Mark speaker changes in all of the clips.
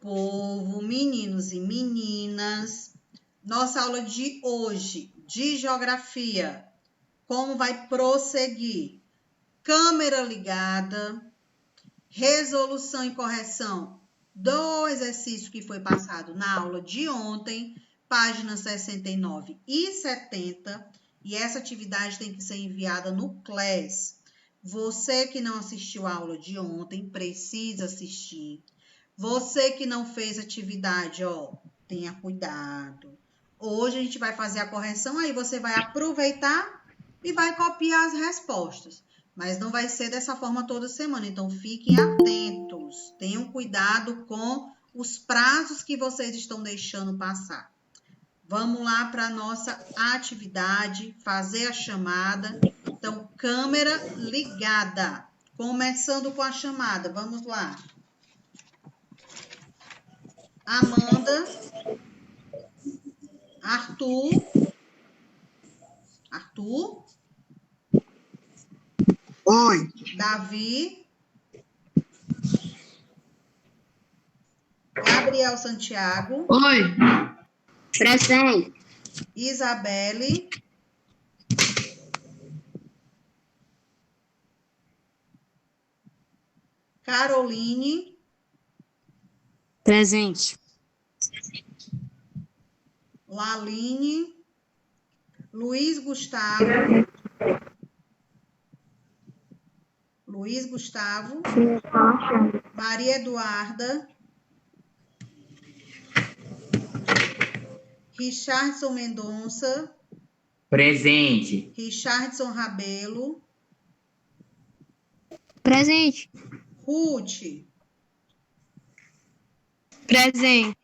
Speaker 1: povo, meninos e meninas. Nossa aula de hoje, de geografia, como vai prosseguir? Câmera ligada, resolução e correção do exercício que foi passado na aula de ontem, páginas 69 e 70, e essa atividade tem que ser enviada no Class. Você que não assistiu a aula de ontem, precisa assistir. Você que não fez atividade, tenha cuidado. Hoje a gente vai fazer a correção, aí você vai aproveitar e vai copiar as respostas. Mas não vai ser dessa forma toda semana, então fiquem atentos. Tenham cuidado com os prazos que vocês estão deixando passar. Vamos lá para a nossa atividade, fazer a chamada. Então, câmera ligada. Começando com a chamada, vamos lá. Amanda, Arthur,
Speaker 2: Oi.
Speaker 1: Davi, Gabriel Santiago,
Speaker 3: Oi. Presente.
Speaker 1: Isabelle, Caroline,
Speaker 3: Presente.
Speaker 1: Laline, Luiz Gustavo, Maria Eduarda, Richardson Mendonça,
Speaker 4: Presente.
Speaker 1: Richardson Rabelo,
Speaker 3: Presente.
Speaker 1: Ruth,
Speaker 3: Presente.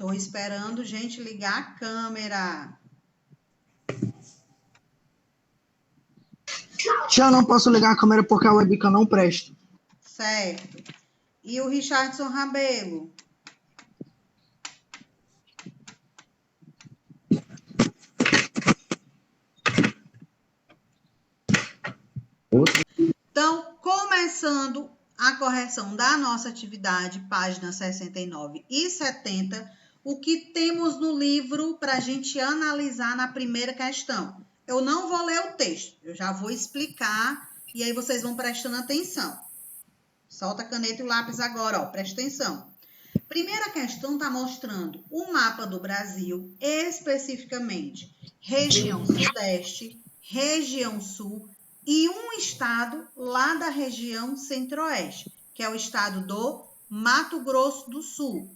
Speaker 1: estou esperando, gente, ligar a câmera.
Speaker 2: Já não posso ligar a câmera porque a webcam não presta.
Speaker 1: Certo. E o Richardson Rabelo? Então, começando a correção da nossa atividade, páginas 69 e 70, o que temos no livro para a gente analisar na primeira questão? Eu não vou ler o texto, eu já vou explicar e aí vocês vão prestando atenção. Solta a caneta e o lápis agora, presta atenção. Primeira questão está mostrando o mapa do Brasil, especificamente região sudeste, região sul e um estado lá da região centro-oeste, que é o estado do Mato Grosso do Sul.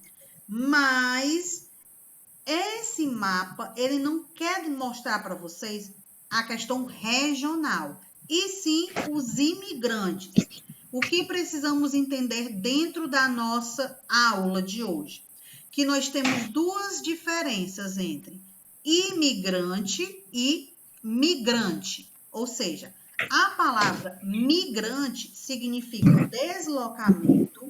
Speaker 1: Mas esse mapa, ele não quer mostrar para vocês a questão regional, e sim os imigrantes. O que precisamos entender dentro da nossa aula de hoje? Que nós temos duas diferenças entre imigrante e migrante. Ou seja, a palavra migrante significa deslocamento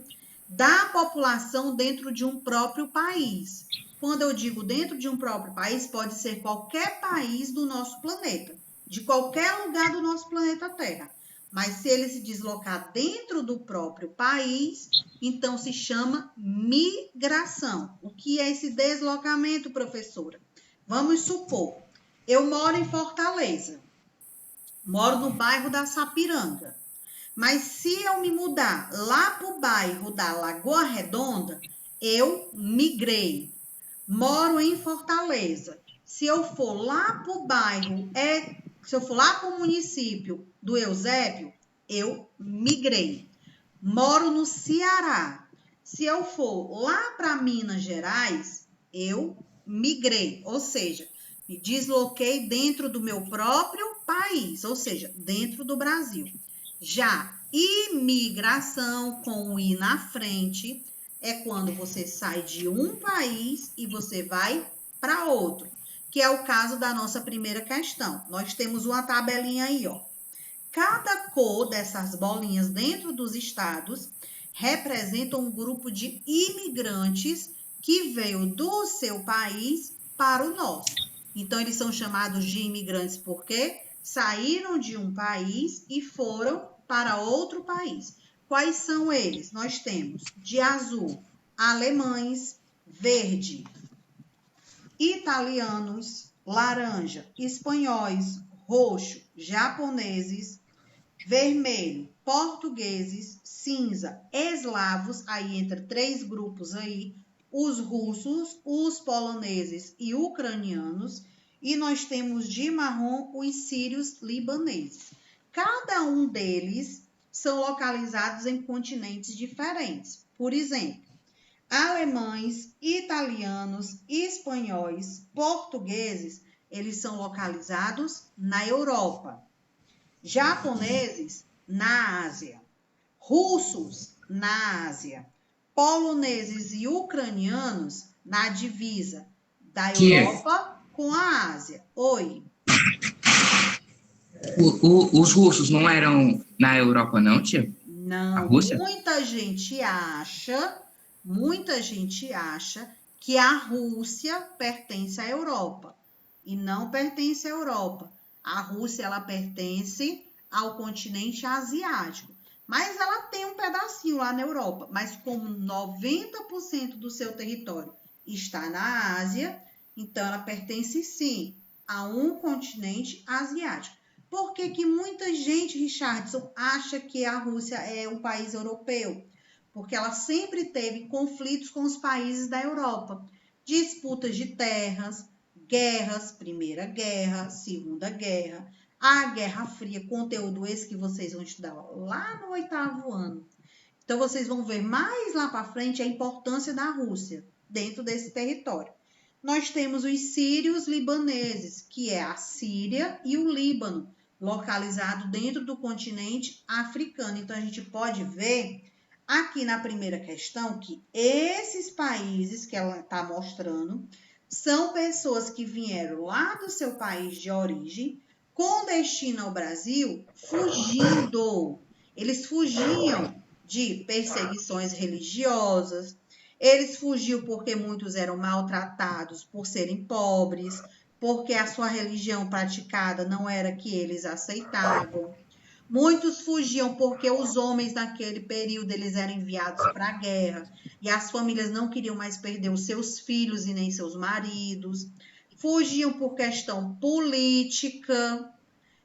Speaker 1: da população dentro de um próprio país. Quando eu digo dentro de um próprio país, pode ser qualquer país do nosso planeta, de qualquer lugar do nosso planeta Terra. Mas se ele se deslocar dentro do próprio país, então se chama migração. O que é esse deslocamento, professora? Vamos supor, eu moro em Fortaleza, moro no bairro da Sapiranga, mas se eu me mudar lá para o bairro da Lagoa Redonda, eu migrei. Moro em Fortaleza. Se eu for lá para o bairro, se eu for lá para o município do Eusébio, eu migrei. Moro no Ceará. Se eu for lá para Minas Gerais, eu migrei. Ou seja, me desloquei dentro do meu próprio país, ou seja, dentro do Brasil. Já imigração, com o i na frente, é quando você sai de um país e você vai para outro, que é o caso da nossa primeira questão. Nós temos uma tabelinha aí, Cada cor dessas bolinhas dentro dos estados representa um grupo de imigrantes que veio do seu país para o nosso. Então, eles são chamados de imigrantes porque saíram de um país e foram para outro país. Quais são eles? Nós temos de azul, alemães, verde, italianos, laranja, espanhóis, roxo, japoneses, vermelho, portugueses, cinza, eslavos, aí entra 3 grupos aí, os russos, os poloneses e ucranianos, e nós temos de marrom os sírios libaneses. Cada um deles são localizados em continentes diferentes. Por exemplo, alemães, italianos, espanhóis, portugueses, eles são localizados na Europa. Japoneses, na Ásia. Russos, na Ásia. Poloneses e ucranianos, na divisa da Europa com a Ásia. Oi.
Speaker 4: Os russos não eram na Europa, não, tia?
Speaker 1: Não,
Speaker 4: A Rússia?
Speaker 1: muita gente acha que a Rússia pertence à Europa e não pertence à Europa. A Rússia, ela pertence ao continente asiático, mas ela tem um pedacinho lá na Europa, mas como 90% do seu território está na Ásia, então ela pertence sim a um continente asiático. Por que que muita gente, Richardson, acha que a Rússia é um país europeu? Porque ela sempre teve conflitos com os países da Europa. Disputas de terras, guerras, Primeira Guerra, Segunda Guerra, a Guerra Fria, conteúdo esse que vocês vão estudar lá no 8º ano. Então, vocês vão ver mais lá para frente a importância da Rússia dentro desse território. Nós temos os sírios libaneses, que é a Síria e o Líbano, localizado dentro do continente africano. Então, a gente pode ver aqui na primeira questão que esses países que ela está mostrando são pessoas que vieram lá do seu país de origem com destino ao Brasil fugindo. Eles fugiam de perseguições religiosas, eles fugiam porque muitos eram maltratados por serem pobres, porque a sua religião praticada não era que eles aceitavam. Muitos fugiam porque os homens naquele período eles eram enviados para a guerra e as famílias não queriam mais perder os seus filhos e nem seus maridos. Fugiam por questão política.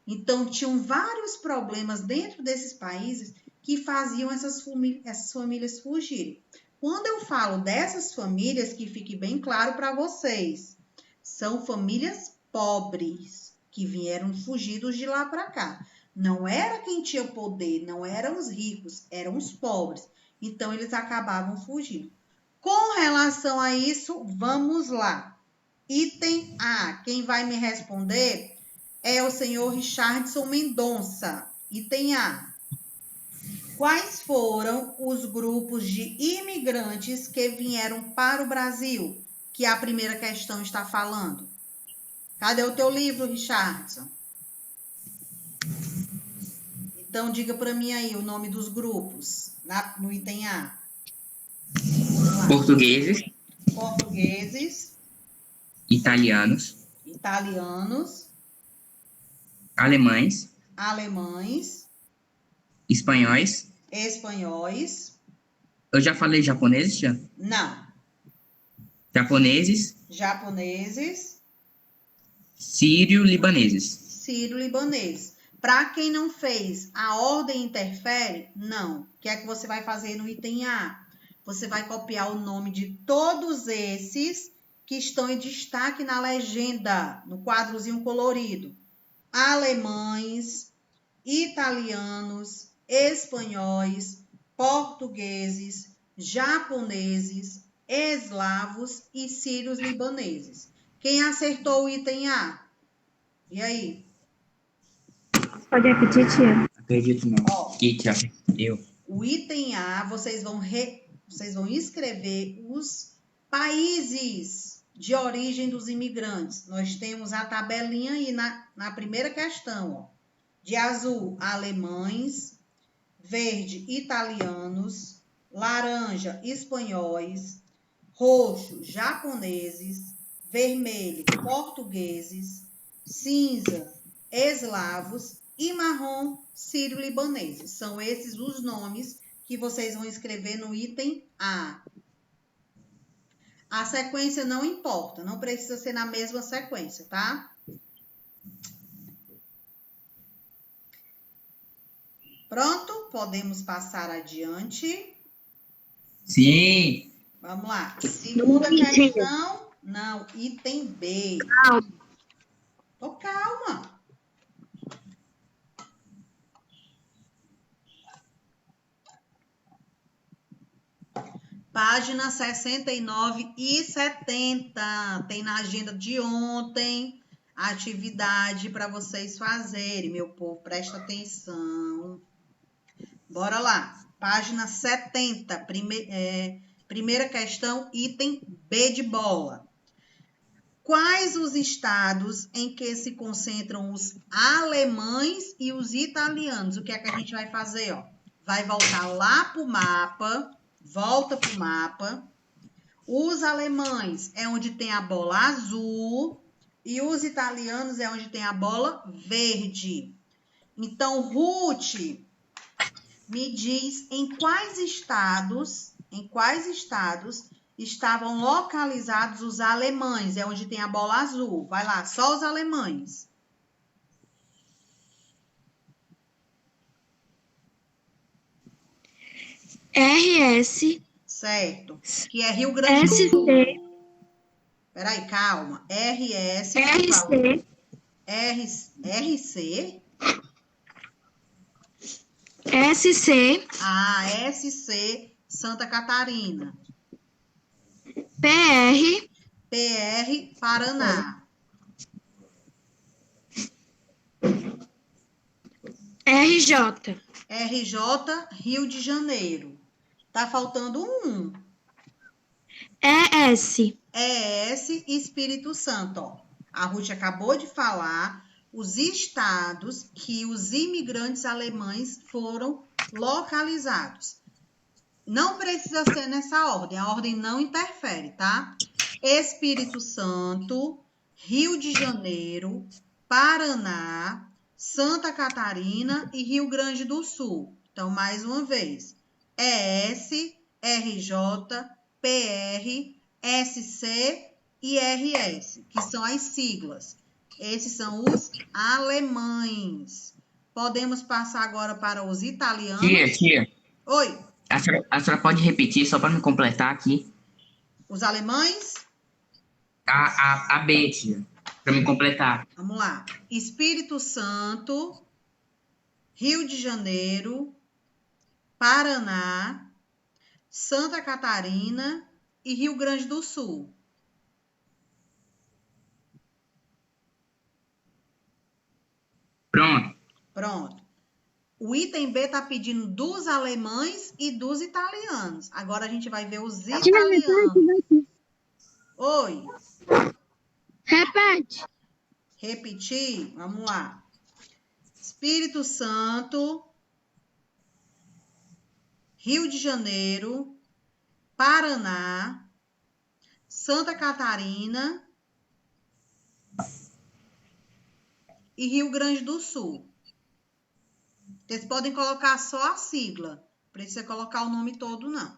Speaker 1: Então, tinham vários problemas dentro desses países que faziam essas famílias fugirem. Quando eu falo dessas famílias, que fique bem claro para vocês, são famílias pobres que vieram fugidos de lá para cá. Não era quem tinha poder, não eram os ricos, eram os pobres. Então, eles acabavam fugindo. Com relação a isso, vamos lá. Item A. Quem vai me responder é o senhor Richardson Mendonça. Item A. Quais foram os grupos de imigrantes que vieram para o Brasil? Que a primeira questão está falando. Cadê o teu livro, Richardson? Então, diga para mim aí o nome dos grupos no item A.
Speaker 4: Portugueses,
Speaker 1: Portugueses,
Speaker 4: italianos, alemães, espanhóis. Eu já falei japoneses, tia?
Speaker 1: Não.
Speaker 4: Japoneses, sírio-libaneses.
Speaker 1: Para quem não fez, a ordem interfere? Não. O que é que você vai fazer no item A? Você vai copiar o nome de todos esses que estão em destaque na legenda, no quadrozinho colorido. Alemães, italianos, espanhóis, portugueses, japoneses, eslavos e sírios libaneses. Quem acertou o item A? E aí?
Speaker 3: Pode repetir, tia?
Speaker 4: Acredito não. Que, tia? Eu.
Speaker 1: O item A, vocês vão escrever os países de origem dos imigrantes. Nós temos a tabelinha aí na primeira questão, ó. De azul, alemães, verde, italianos, laranja, espanhóis, roxo, japoneses, vermelho, portugueses, cinza, eslavos e marrom, sírio-libaneses. São esses os nomes que vocês vão escrever no item A. A sequência não importa, não precisa ser na mesma sequência, tá? Pronto? Podemos passar adiante.
Speaker 4: Sim.
Speaker 1: Vamos lá. Segunda questão. Não, item B.
Speaker 3: Calma.
Speaker 1: Tô calma. Página 69 e 70. Tem na agenda de ontem a atividade para vocês fazerem. Meu povo, presta atenção. Bora lá. Página 70. Primeira questão, item B de bola. Quais os estados em que se concentram os alemães e os italianos? O que é que a gente vai fazer? Ó? Vai voltar lá para o mapa. Volta para o mapa. Os alemães é onde tem a bola azul e os italianos é onde tem a bola verde. Então, Ruth, me diz em quais estados estavam localizados os alemães? É onde tem a bola azul. Vai lá, só os alemães.
Speaker 3: RS,
Speaker 1: Certo. Que é Rio Grande do Sul.
Speaker 3: SC,
Speaker 1: Peraí, calma. RS.
Speaker 3: RC,
Speaker 1: RC.
Speaker 3: SC,
Speaker 1: SC, Santa Catarina.
Speaker 3: PR,
Speaker 1: PR, Paraná.
Speaker 3: RJ,
Speaker 1: RJ, Rio de Janeiro. Tá faltando um.
Speaker 3: ES,
Speaker 1: ES, Espírito Santo. Ó. A Ruth acabou de falar os estados que os imigrantes alemães foram localizados. Não precisa ser nessa ordem, a ordem não interfere, tá? Espírito Santo, Rio de Janeiro, Paraná, Santa Catarina e Rio Grande do Sul. Então, mais uma vez, ES, RJ, PR, SC e RS, que são as siglas. Esses são os alemães. Podemos passar agora para os italianos.
Speaker 4: Tia.
Speaker 1: Oi.
Speaker 4: A senhora pode repetir só para me completar aqui?
Speaker 1: Os alemães?
Speaker 4: A B, tia. Para me completar.
Speaker 1: Vamos lá. Espírito Santo, Rio de Janeiro, Paraná, Santa Catarina e Rio Grande do Sul. Pronto. O item B está pedindo dos alemães e dos italianos. Agora a gente vai ver os italianos. Oi.
Speaker 3: repete.
Speaker 1: Repetir? Vamos lá. Espírito Santo, Rio de Janeiro, Paraná, Santa Catarina e Rio Grande do Sul. Vocês podem colocar só a sigla. Não precisa colocar o nome todo, não.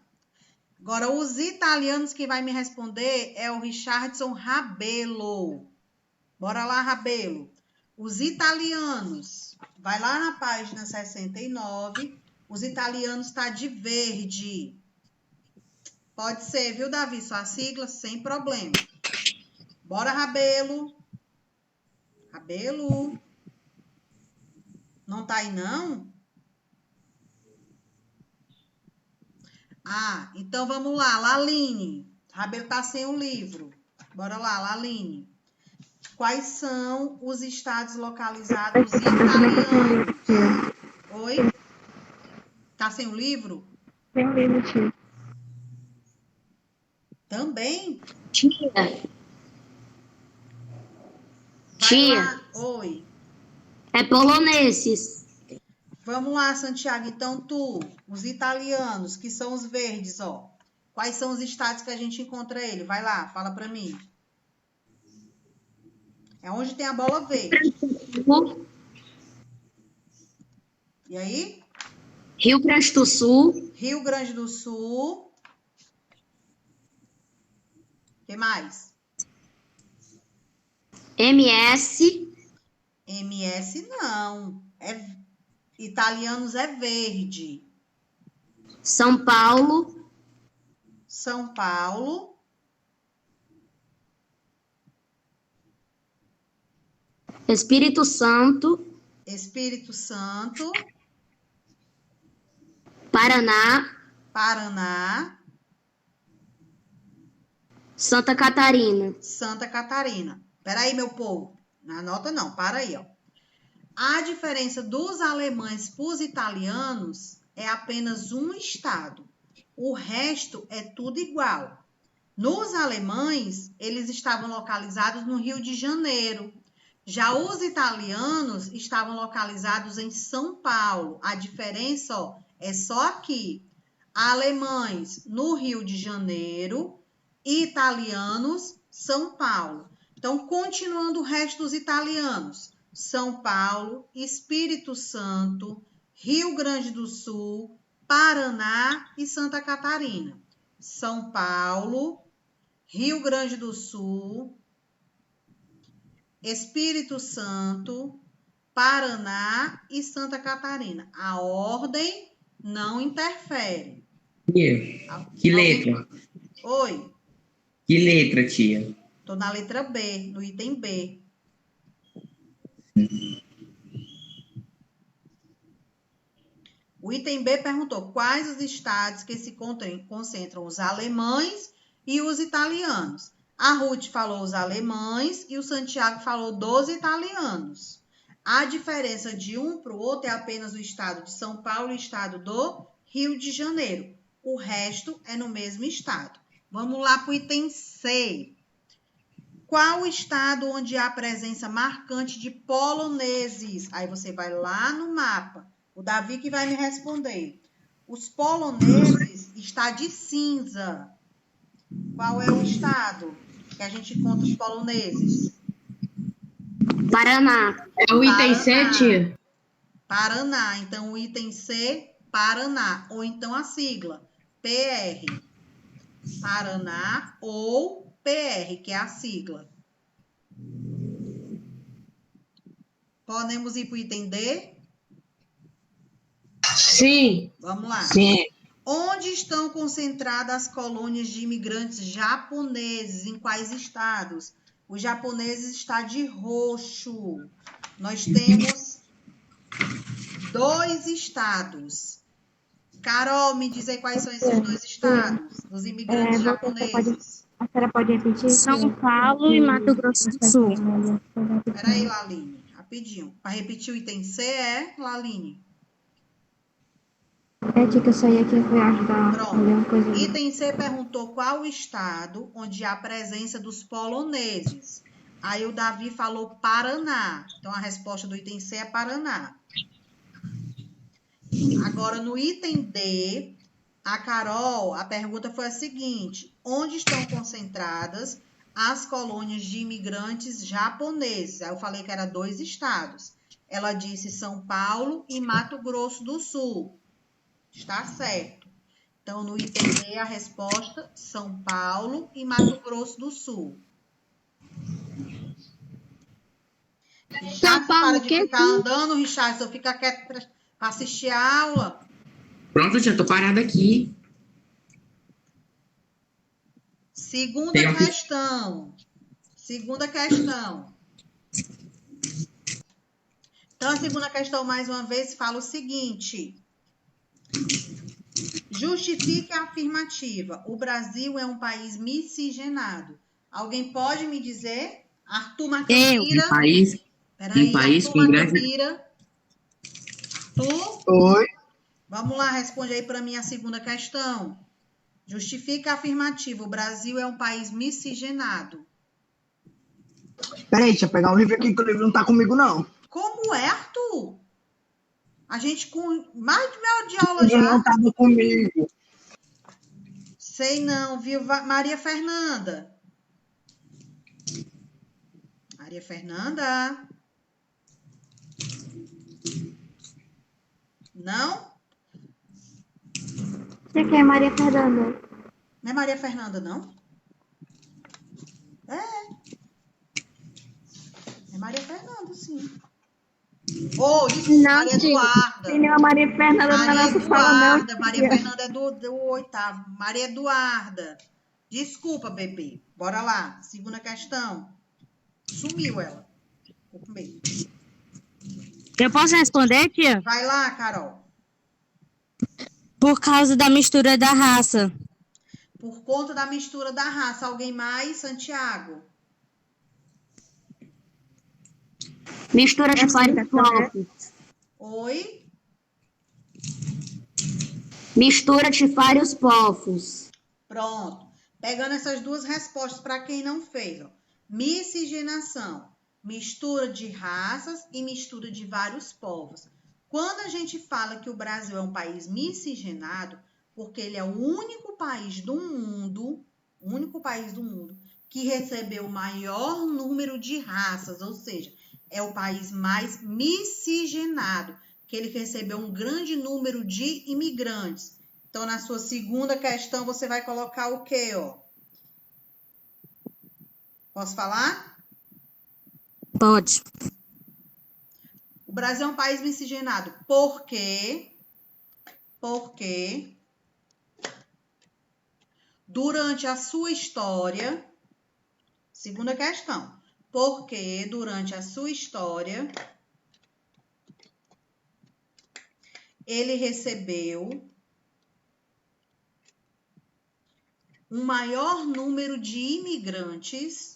Speaker 1: Agora, os italianos que vai me responder é o Richardson Rabelo. Bora lá, Rabelo. Os italianos. Vai lá na página 69. Os italianos tá de verde. Pode ser, viu, Davi? Só a sigla, sem problema. Bora, Rabelo. Rabelo. Não tá aí, não? Então vamos lá. Laline. Rabelo tá sem o livro. Bora lá, Laline. Quais são os estados localizados italianos? Oi? Tá sem o livro?
Speaker 3: Tem um livro, tio.
Speaker 1: Também?
Speaker 3: Tia.
Speaker 1: Vai lá. Oi.
Speaker 3: É poloneses.
Speaker 1: Vamos lá, Santiago. Então, os italianos, que são os verdes, ó. Quais são os estados que a gente encontra ele? Vai lá, fala pra mim. É onde tem a bola verde. E aí?
Speaker 3: Rio Grande do Sul.
Speaker 1: Rio Grande do Sul. O que mais?
Speaker 3: MS.
Speaker 1: MS não. Italianos é verde.
Speaker 3: São Paulo.
Speaker 1: São Paulo.
Speaker 3: Espírito Santo.
Speaker 1: Espírito Santo.
Speaker 3: Paraná.
Speaker 1: Paraná.
Speaker 3: Santa Catarina.
Speaker 1: Santa Catarina. Peraí, meu povo. Não anota não, para aí, ó. A diferença dos alemães para os italianos é apenas um estado. O resto é tudo igual. Nos alemães, eles estavam localizados no Rio de Janeiro. Já os italianos estavam localizados em São Paulo. A diferença, ó, é só aqui. Alemães no Rio de Janeiro, italianos, São Paulo. Então, continuando o resto dos italianos. São Paulo, Espírito Santo, Rio Grande do Sul, Paraná e Santa Catarina. São Paulo, Rio Grande do Sul, Espírito Santo, Paraná e Santa Catarina. A ordem não interfere.
Speaker 4: Tia, que letra?
Speaker 1: Oi,
Speaker 4: Que letra, tia?
Speaker 1: estou na letra B, no item B. O item B perguntou quais os estados que se concentram os alemães e os italianos. A Ruth falou os alemães e o Santiago falou dos italianos. A diferença de um para o outro é apenas o estado de São Paulo e o estado do Rio de Janeiro. O resto é no mesmo estado. Vamos lá para o item C. Qual o estado onde há presença marcante de poloneses? Aí você vai lá no mapa. O Davi que vai me responder. Os poloneses está de cinza. Qual é o estado que a gente encontra os poloneses?
Speaker 3: Paraná.
Speaker 5: É o item C,
Speaker 1: Paraná.
Speaker 5: tia?
Speaker 1: Paraná. Então, o item C, Paraná. Ou então a sigla, PR. Paraná ou PR, que é a sigla. Podemos ir para o item D?
Speaker 5: Sim.
Speaker 1: Vamos lá.
Speaker 2: Sim.
Speaker 1: Onde estão concentradas as colônias de imigrantes japoneses? Em quais estados? Os japoneses está de roxo. Nós temos 2 estados. Carol, me diz aí quais são esses 2 estados dos imigrantes japoneses.
Speaker 6: A senhora pode repetir?
Speaker 3: São Paulo e Mato Grosso do Sul.
Speaker 1: Peraí, Laline, rapidinho. Para repetir o item C Laline.
Speaker 6: É, tia, que eu saí aqui e fui ajudar a
Speaker 1: Pronto.
Speaker 6: ler uma coisa.
Speaker 1: Item C perguntou qual o estado onde há presença dos poloneses. Aí o Davi falou Paraná. Então, a resposta do item C é Paraná. Agora, no item D, a Carol, a pergunta foi a seguinte. Onde estão concentradas as colônias de imigrantes japoneses? Aí eu falei que era 2 estados. Ela disse São Paulo e Mato Grosso do Sul. Está certo. Então, no item D, a resposta, São Paulo e Mato Grosso do Sul. Richard, para de ficar andando, Richard, eu ficar quieto para assistir a aula.
Speaker 4: Pronto, tia, tô parada aqui.
Speaker 1: Segunda
Speaker 4: Tem uma-
Speaker 1: questão. Segunda questão. Então, a segunda questão, mais uma vez, fala o seguinte. Justifique a afirmativa. O Brasil é um país miscigenado. Alguém pode me dizer? Arthur Macambira. Peraí,
Speaker 4: país
Speaker 1: Arthur
Speaker 4: com grande-
Speaker 1: Macambira. Arthur,
Speaker 2: Oi.
Speaker 1: vamos lá, responde aí para mim a segunda questão. Justifica a afirmativa. O Brasil é um país miscigenado.
Speaker 2: Peraí, deixa eu pegar um livro aqui que o livro não tá comigo, não.
Speaker 1: Como é, Arthur? A gente com mais de meia hora de
Speaker 2: O
Speaker 1: aula
Speaker 2: livro
Speaker 1: já.
Speaker 2: não tava comigo.
Speaker 1: Sei não, viu? Maria Fernanda. Maria Fernanda. Não?
Speaker 6: Tia, quem é Maria Fernanda?
Speaker 1: Não é Maria Fernanda, não? É Maria Fernanda, sim. Oh, desculpa,
Speaker 3: Não,
Speaker 1: Maria
Speaker 3: tia.
Speaker 1: Eduarda.
Speaker 6: Tem nenhuma Maria Fernanda na
Speaker 1: Maria
Speaker 6: nossa sala, não,
Speaker 1: Eduarda. Maria
Speaker 6: tia.
Speaker 1: Fernanda é do oitavo. Maria Eduarda. Desculpa, bebê. Bora lá. Segunda questão. Sumiu ela. Ficou com medo.
Speaker 3: Eu posso responder, tia?
Speaker 1: Vai lá, Carol.
Speaker 3: Por causa da mistura da raça.
Speaker 1: Por conta da mistura da raça. Alguém mais? Santiago.
Speaker 3: Mistura de vários povos.
Speaker 1: Oi?
Speaker 3: Mistura de vários povos.
Speaker 1: Pronto. Pegando essas duas respostas para quem não fez. Ó. Miscigenação. Mistura de raças e mistura de vários povos. Quando a gente fala que o Brasil é um país miscigenado, porque ele é o único país do mundo que recebeu o maior número de raças, ou seja, é o país mais miscigenado, que ele recebeu um grande número de imigrantes. Então, na sua segunda questão, você vai colocar o quê, ó? Posso falar?
Speaker 3: Pode.
Speaker 1: O Brasil é um país miscigenado. Por quê? Porque durante a sua história, segunda questão, porque durante a sua história ele recebeu um maior número de imigrantes,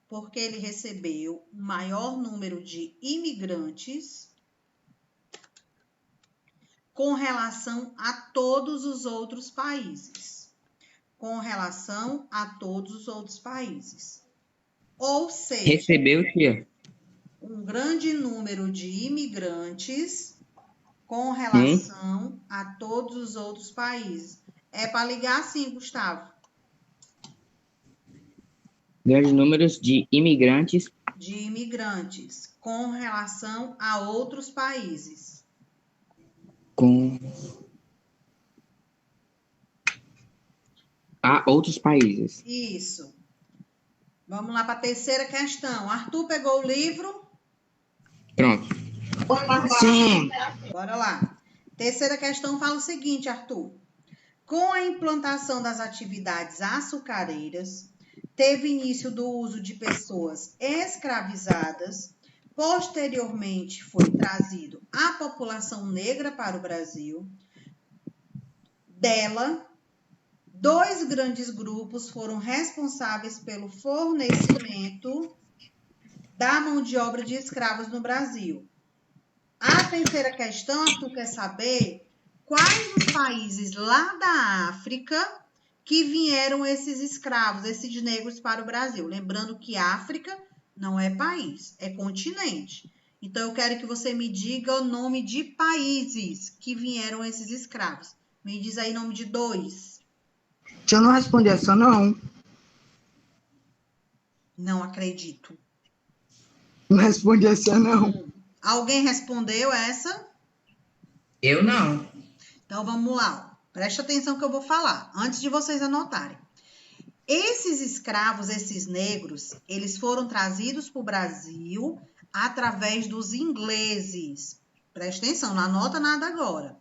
Speaker 1: porque ele recebeu um maior número de imigrantes com relação a todos os outros países. Com relação a todos os outros países. Ou seja,
Speaker 4: Recebeu, tia?
Speaker 1: um grande número de imigrantes com relação a todos os outros países. É para ligar assim, Gustavo.
Speaker 4: Grandes números de imigrantes.
Speaker 1: De imigrantes com relação a outros países.
Speaker 4: Com a outros países.
Speaker 1: Isso. Vamos lá para a terceira questão. Arthur pegou o livro?
Speaker 4: Pronto.
Speaker 2: Sim.
Speaker 1: Bora lá. Terceira questão fala o seguinte, Arthur. Com a implantação das atividades açucareiras, teve início do uso de pessoas escravizadas. Posteriormente, foi trazido a população negra para o Brasil. Dela, 2 grandes grupos foram responsáveis pelo fornecimento da mão de obra de escravos no Brasil. A terceira questão, tu quer saber quais os países lá da África que vieram esses escravos, esses negros para o Brasil. Lembrando que África não é país, é continente. Então, eu quero que você me diga o nome de países que vieram esses escravos. Me diz aí o nome de 2.
Speaker 2: Eu não respondi essa, não.
Speaker 1: Não acredito.
Speaker 2: Não respondi essa, não.
Speaker 1: Alguém respondeu essa?
Speaker 4: Eu não.
Speaker 1: Então, vamos lá. Preste atenção que eu vou falar, antes de vocês anotarem. Esses escravos, esses negros, eles foram trazidos para o Brasil através dos ingleses. Preste atenção, não anota nada agora.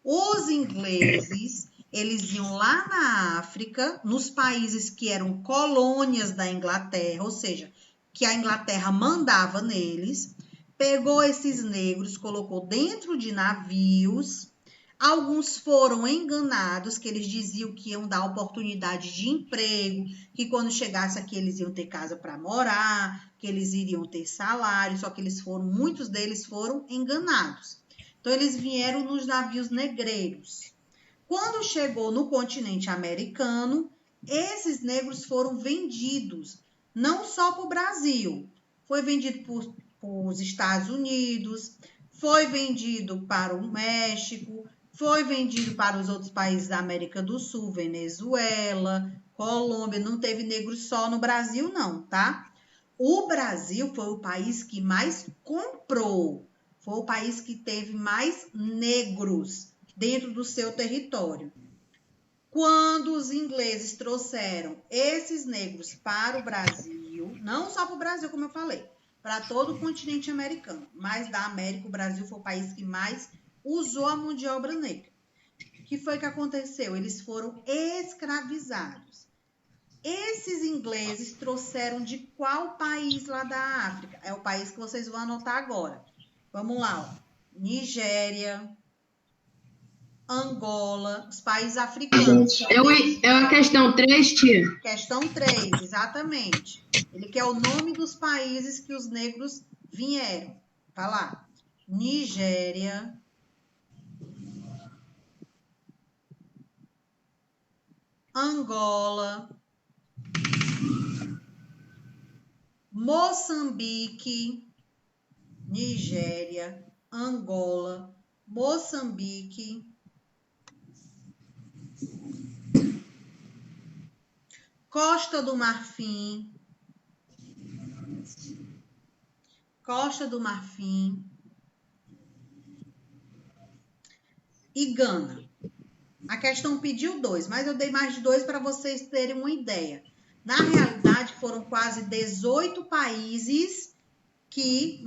Speaker 1: Os ingleses, eles iam lá na África, nos países que eram colônias da Inglaterra, ou seja, que a Inglaterra mandava neles, pegou esses negros, colocou dentro de navios. Alguns foram enganados, que eles diziam que iam dar oportunidade de emprego, que quando chegasse aqui eles iam ter casa para morar, que eles iriam ter salário, só que muitos deles foram enganados. Então, eles vieram nos navios negreiros. Quando chegou no continente americano, esses negros foram vendidos, não só para o Brasil, foi vendido para os Estados Unidos, foi vendido para o México, foi vendido para os outros países da América do Sul, Venezuela, Colômbia, não teve negros só no Brasil não, tá? O Brasil foi o país que mais comprou, foi o país que teve mais negros dentro do seu território. Quando os ingleses trouxeram esses negros para o Brasil, não só para o Brasil, como eu falei, para todo o continente americano, mas da América, o Brasil foi o país que mais usou a mão de obra negra. O que foi que aconteceu? Eles foram escravizados. Esses ingleses trouxeram de qual país lá da África? É o país que vocês vão anotar agora. Vamos lá, ó. Nigéria, Angola, os países africanos.
Speaker 5: É a questão 3, tia.
Speaker 1: Questão 3, exatamente. Ele quer o nome dos países que os negros vieram. Tá lá. Nigéria, Angola, Moçambique, Nigéria, Angola, Moçambique, Costa do Marfim, e Gana. A questão pediu 2, mas eu dei mais de 2 para vocês terem uma ideia. Na realidade, foram quase 18 países que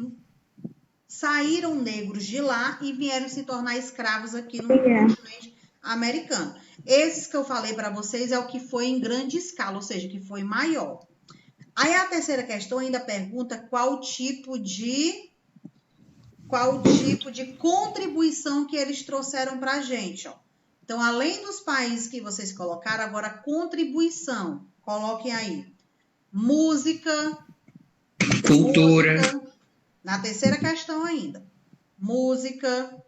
Speaker 1: saíram negros de lá e vieram se tornar escravos aqui no continente americano. Esses que eu falei para vocês é o que foi em grande escala, ou seja, que foi maior. Aí a terceira questão ainda pergunta qual tipo de contribuição que eles trouxeram para a gente, ó. Então, além dos países que vocês colocaram, agora contribuição. Coloquem aí. Música.
Speaker 4: Cultura.
Speaker 1: Na terceira questão ainda. Música.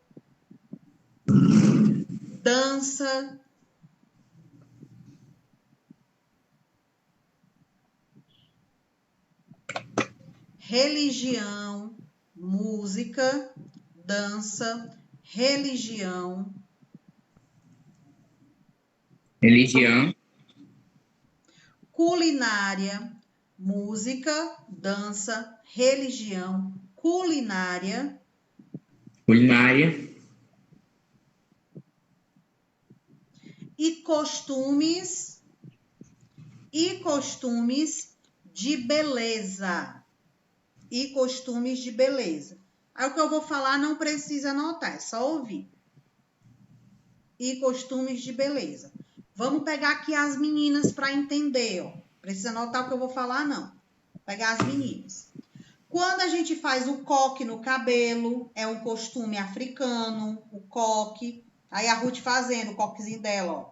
Speaker 1: Dança. Religião. Música. Dança. Religião. Culinária, música, dança, religião, culinária. E costumes de beleza. Aí o que eu vou falar não precisa anotar, é só ouvir. E costumes de beleza. Vamos pegar aqui as meninas para entender, ó. Precisa anotar o que eu vou falar, não. Vou pegar as meninas. Quando a gente faz o coque no cabelo, é um costume africano, o coque. Aí a Ruth fazendo o coquezinho dela, ó.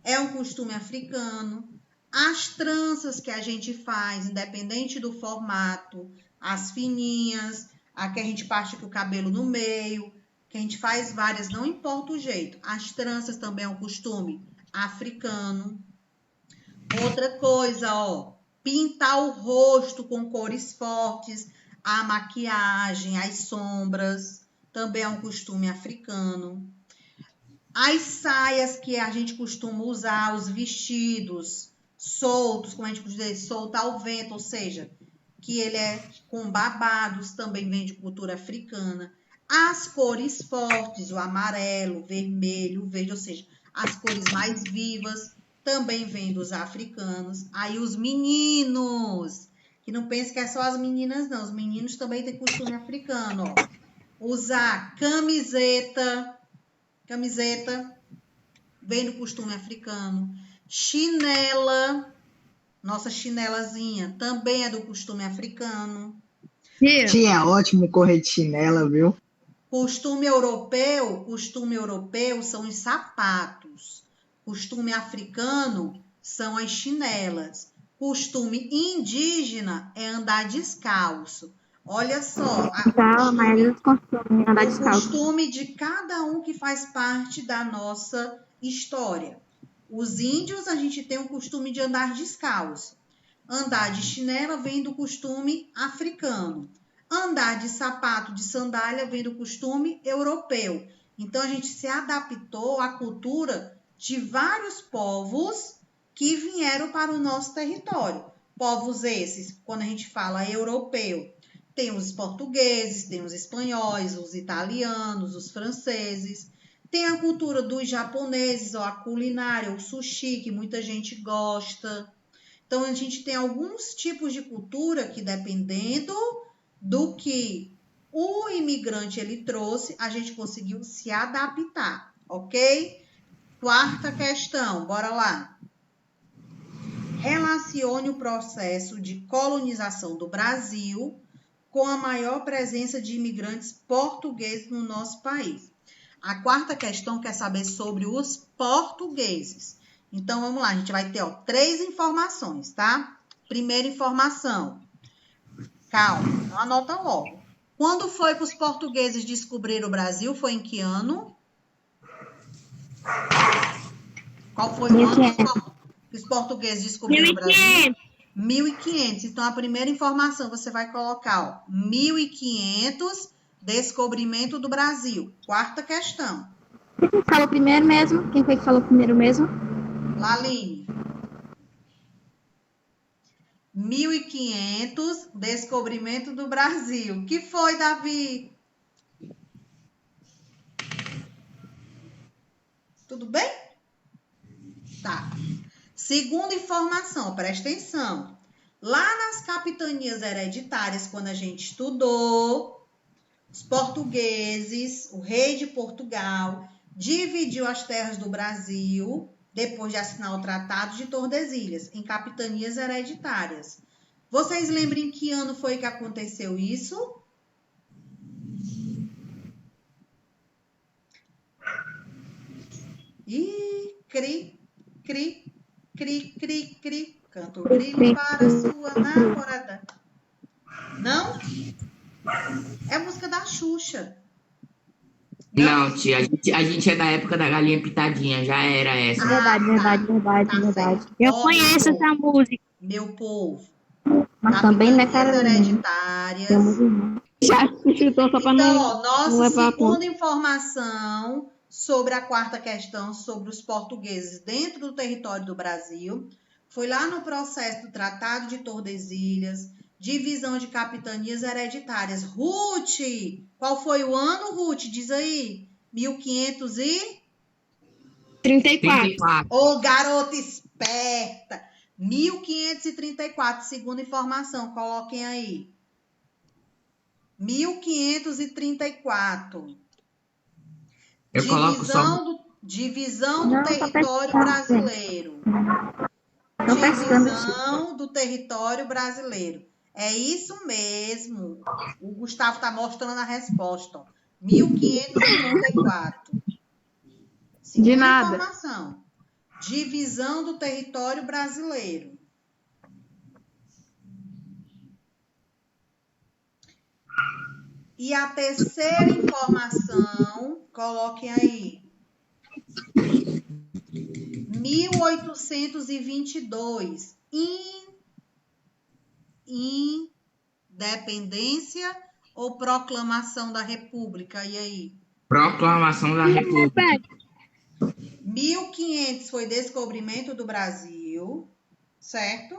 Speaker 1: É um costume africano. As tranças que a gente faz, independente do formato, as fininhas, a que a gente parte aqui o cabelo no meio, que a gente faz várias, não importa o jeito. As tranças também é um costume africano. Outra coisa, ó, pintar o rosto com cores fortes, a maquiagem, as sombras, também é um costume africano. As saias que a gente costuma usar, os vestidos soltos, como a gente costuma dizer, soltar ao vento, ou seja, que ele é com babados, também vem de cultura africana. As cores fortes, o amarelo, o vermelho, o verde, ou seja, as cores mais vivas, também vêm dos africanos. Aí os meninos, que não pensem que é só as meninas, não. Os meninos também têm costume africano, ó. Usar camiseta vem do costume africano. Chinela, nossa chinelazinha, também é do costume africano.
Speaker 2: Tia, é ótimo correr de chinela, viu?
Speaker 1: Costume europeu são os sapatos. Costume africano são as chinelas. Costume indígena é andar descalço. Olha só,
Speaker 6: A maioria dos costumes andar descalço.
Speaker 1: o costume de cada um que faz parte da nossa história. Os índios, a gente tem o costume de andar descalço. Andar de chinela vem do costume africano. Andar de sapato, de sandália, vem do costume europeu. Então, a gente se adaptou à cultura de vários povos que vieram para o nosso território. Povos esses, quando a gente fala europeu, tem os portugueses, tem os espanhóis, os italianos, os franceses. Tem a cultura dos japoneses, ó, a culinária, o sushi, que muita gente gosta. Então, a gente tem alguns tipos de cultura que, dependendo do que o imigrante ele trouxe, a gente conseguiu se adaptar, ok? Quarta questão, bora lá. Relacione o processo de colonização do Brasil com a maior presença de imigrantes portugueses no nosso país. A quarta questão quer saber sobre os portugueses. Então, vamos lá, a gente vai ter 3 informações, tá? Primeira informação. Calma, não anota logo. Quando foi que os portugueses descobriram o Brasil? Foi em que ano? Qual foi o ano que os portugueses descobriram o Brasil? 1500. Então, a primeira informação você vai colocar, 1500, descobrimento do Brasil. Quarta questão.
Speaker 6: Quem falou primeiro mesmo? Quem foi que falou primeiro mesmo?
Speaker 1: Laline. 1500, descobrimento do Brasil. Que foi, Davi? Tudo bem? Tá. Segunda informação, presta atenção. Lá nas capitanias hereditárias, quando a gente estudou, os portugueses, o rei de Portugal, dividiu as terras do Brasil, depois de assinar o Tratado de Tordesilhas, em capitanias hereditárias. Vocês lembram em que ano foi que aconteceu isso? Ih, cri, cri, cri, cri, cri. Canto brilho para sua namorada. Não? É a música da Xuxa.
Speaker 4: Não, tia, a gente é da época da galinha pitadinha, já era essa.
Speaker 6: Verdade.
Speaker 1: Certo.
Speaker 3: Eu
Speaker 1: Ó,
Speaker 3: conheço
Speaker 1: meu povo,
Speaker 3: essa música.
Speaker 1: meu povo.
Speaker 6: Mas também não é cara
Speaker 1: Hereditárias.
Speaker 6: Já chutou só pra
Speaker 1: Então,
Speaker 6: não
Speaker 1: nossa
Speaker 6: levar a
Speaker 1: segunda informação sobre a quarta questão, sobre os portugueses dentro do território do Brasil, foi lá no processo do Tratado de Tordesilhas, divisão de capitanias hereditárias. Ruth, qual foi o ano, Ruth? Diz aí. 1500 e...
Speaker 3: 34.
Speaker 1: Ô, garota esperta! 1534, segunda informação, coloquem aí. 1534.
Speaker 4: Eu coloco só.
Speaker 1: Divisão do
Speaker 6: Não, tá
Speaker 1: território
Speaker 6: pesquisando,
Speaker 1: brasileiro.
Speaker 6: Tô pescando.
Speaker 1: Divisão do território brasileiro. É isso mesmo. O Gustavo está mostrando a resposta. Ó. 1534. Segunda
Speaker 5: nada.
Speaker 1: informação. Divisão do território brasileiro. E a terceira informação, coloquem aí. 1822. Independência ou proclamação da República? E aí?
Speaker 4: Proclamação da República.
Speaker 1: 1500 foi descobrimento do Brasil, certo?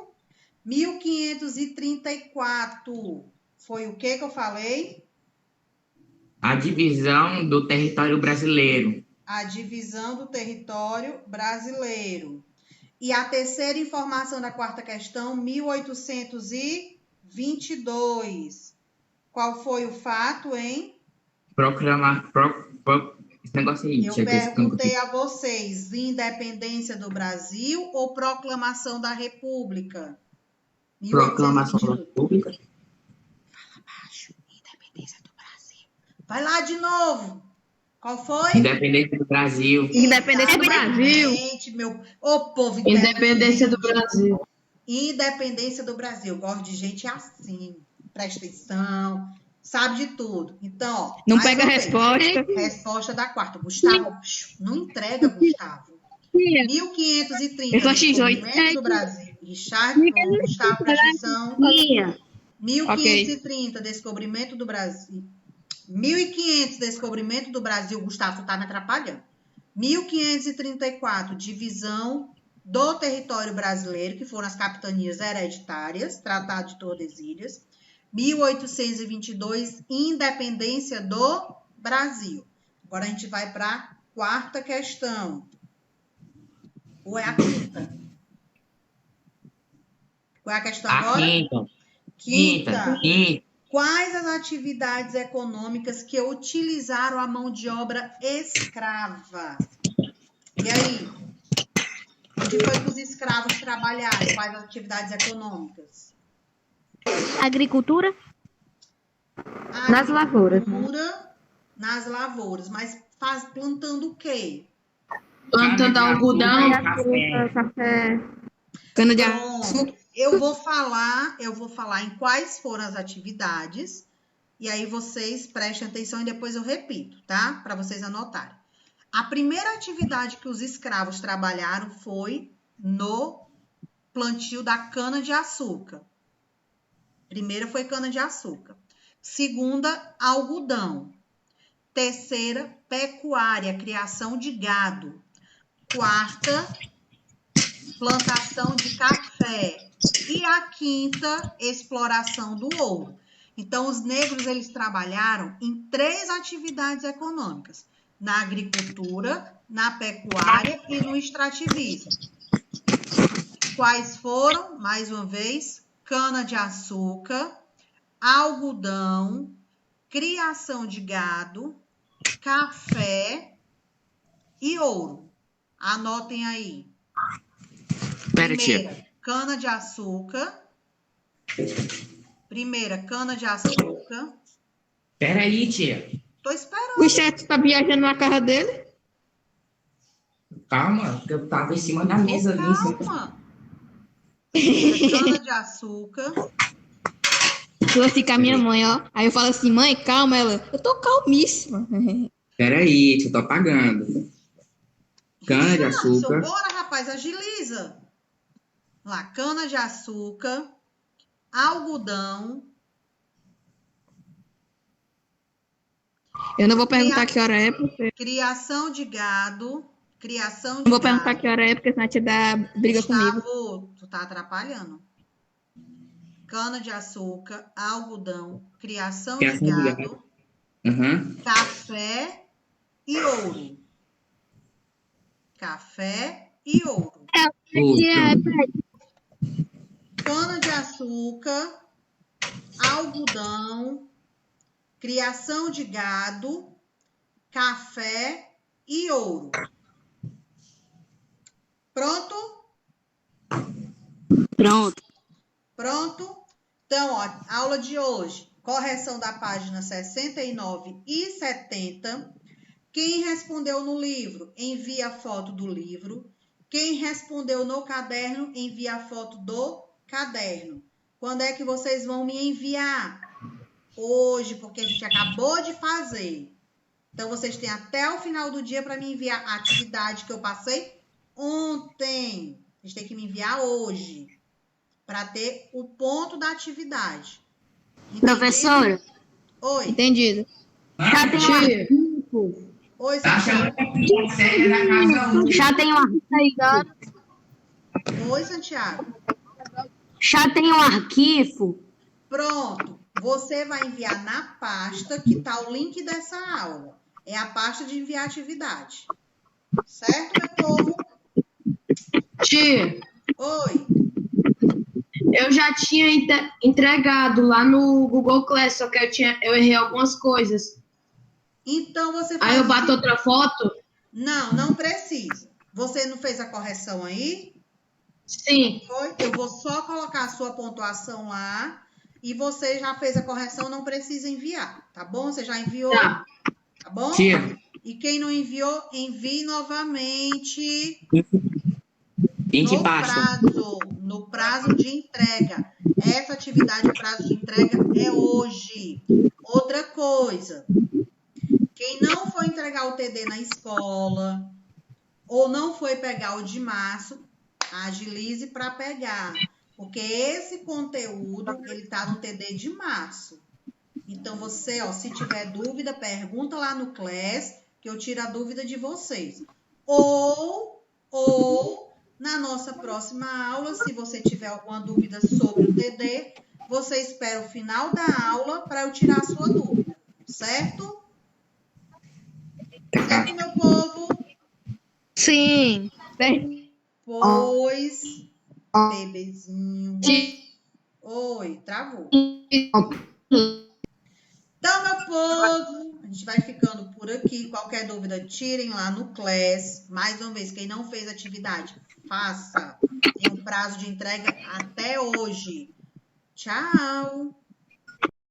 Speaker 1: 1534 foi o que eu falei?
Speaker 4: A divisão do território brasileiro.
Speaker 1: A divisão do território brasileiro. E a terceira informação da quarta questão, 1822. Qual foi o fato, hein?
Speaker 4: Esse negócio aí,
Speaker 1: Eu
Speaker 4: tia,
Speaker 1: perguntei a vocês, independência do Brasil ou proclamação da República?
Speaker 4: Proclamação da
Speaker 1: 1822.
Speaker 4: República.
Speaker 1: Fala baixo, independência do Brasil. Vai lá de novo. Qual foi?
Speaker 4: Independência do Brasil.
Speaker 5: Independência do Brasil.
Speaker 1: Exatamente, meu... Ô, povo
Speaker 5: Independência do
Speaker 1: inteligente.
Speaker 5: Brasil.
Speaker 1: Independência do Brasil. Gosto de gente assim. Presta atenção. Sabe de tudo. Então, ó.
Speaker 3: Não
Speaker 1: mais
Speaker 3: pega a
Speaker 1: uma vez.
Speaker 3: resposta.
Speaker 1: Resposta da quarta. Gustavo, não entrega, Gustavo. 1530.
Speaker 3: Eu sou X8.
Speaker 1: Descobrimento do Brasil. Richard, Gustavo, presta atenção. 1530, descobrimento do Brasil. 1500, descobrimento do Brasil. Gustavo tá me atrapalhando. 1534, divisão do território brasileiro, que foram as capitanias hereditárias, Tratado de Tordesilhas. 1822, independência do Brasil. Agora a gente vai para a quarta questão. Ou é a quinta? Qual é a questão
Speaker 4: A
Speaker 1: agora?
Speaker 4: quinta.
Speaker 1: Quais as atividades econômicas que utilizaram a mão de obra escrava? E aí? Onde foi que os escravos trabalharam? Quais as atividades econômicas?
Speaker 6: Agricultura? Nas lavouras.
Speaker 1: Agricultura, nas lavouras. Mas plantando o quê?
Speaker 5: Plantando algodão.
Speaker 6: Café.
Speaker 3: Cana de
Speaker 1: Pronto.
Speaker 3: açúcar.
Speaker 1: Eu vou falar em quais foram as atividades, e aí vocês prestem atenção e depois eu repito, tá? Para vocês anotarem. A primeira atividade que os escravos trabalharam foi no plantio da cana-de-açúcar. Primeira foi cana-de-açúcar. Segunda, algodão. Terceira, pecuária, criação de gado. Quarta, plantação de café. E a quinta, exploração do ouro. Então, os negros, eles trabalharam em 3 atividades econômicas. Na agricultura, na pecuária e no extrativismo. Quais foram? Mais uma vez, cana-de-açúcar, algodão, criação de gado, café e ouro. Anotem aí.
Speaker 4: Pera, tia.
Speaker 1: Primeira, cana-de-açúcar.
Speaker 4: Pera aí, tia.
Speaker 1: Tô esperando.
Speaker 6: O chefe tá viajando na casa dele?
Speaker 4: Calma, que eu tava em cima da mesa ali.
Speaker 1: Calma. Primeira, cana-de-açúcar.
Speaker 6: Vou ficar minha mãe, ó. Aí eu falo assim, mãe, calma, ela. Eu tô calmíssima.
Speaker 4: Pera aí, que eu tô apagando. Cana-de-açúcar.
Speaker 1: Bora, rapaz, agiliza. Lá, cana-de-açúcar, algodão.
Speaker 6: Eu não vou perguntar que hora é, porque...
Speaker 1: Criação de gado.
Speaker 6: Não vou perguntar que hora é, porque senão te dá briga comigo.
Speaker 1: Gustavo, tu tá atrapalhando. Cana-de-açúcar, algodão, criação de gado,
Speaker 4: Uhum.
Speaker 1: café e ouro. Café e ouro. Cana-de-açúcar, algodão, criação de gado, café e ouro. Pronto? Pronto? Então, ó, aula de hoje, correção da página 69 e 70. Quem respondeu no livro, envia a foto do livro. Quem respondeu no caderno, envia a foto do caderno. Quando é que vocês vão me enviar? Hoje, porque a gente acabou de fazer. Então, vocês têm até o final do dia para me enviar a atividade que eu passei ontem. Vocês têm que me enviar hoje, para ter o ponto da atividade. Entendido?
Speaker 3: Professora,
Speaker 1: Oi.
Speaker 6: Entendido.
Speaker 3: já tem
Speaker 1: Oi,
Speaker 4: Tá
Speaker 1: Santiago.
Speaker 4: chamando a série da casa 1.
Speaker 3: já tem um arquivo.
Speaker 1: Oi, Santiago.
Speaker 3: Já tem um arquivo.
Speaker 1: Pronto. Você vai enviar na pasta que tá o link dessa aula. É a pasta de enviar atividade. Certo, meu povo?
Speaker 5: Tia,
Speaker 1: Oi.
Speaker 5: eu já tinha entregado lá no Google Class, só que eu errei algumas coisas.
Speaker 1: Então, você
Speaker 5: Aí eu
Speaker 1: faz...
Speaker 5: bato outra foto?
Speaker 1: Não precisa. Você não fez a correção aí?
Speaker 5: Sim.
Speaker 1: Foi? Eu vou só colocar a sua pontuação lá e você já fez a correção, não precisa enviar, tá bom? Você já enviou?
Speaker 5: Tá.
Speaker 1: Tá bom?
Speaker 4: Tia,
Speaker 1: E quem não enviou, envie novamente
Speaker 4: em que pasta?
Speaker 1: no prazo de entrega. Essa atividade, o prazo de entrega é hoje. Outra coisa, quem não for entregar o TD na escola ou não foi pegar o de março, agilize para pegar, porque esse conteúdo, ele tá no TD de março. Então, você, ó, se tiver dúvida, pergunta lá no Class, que eu tiro a dúvida de vocês. Ou na nossa próxima aula, se você tiver alguma dúvida sobre o TD, você espera o final da aula para eu tirar a sua dúvida, certo? Certo, meu povo?
Speaker 6: Sim.
Speaker 1: Pois, bebezinho. Oi, travou. Então, meu povo, a gente vai ficando por aqui. Qualquer dúvida, tirem lá no Class. Mais uma vez, quem não fez atividade, faça. Tem um prazo de entrega até hoje. Tchau!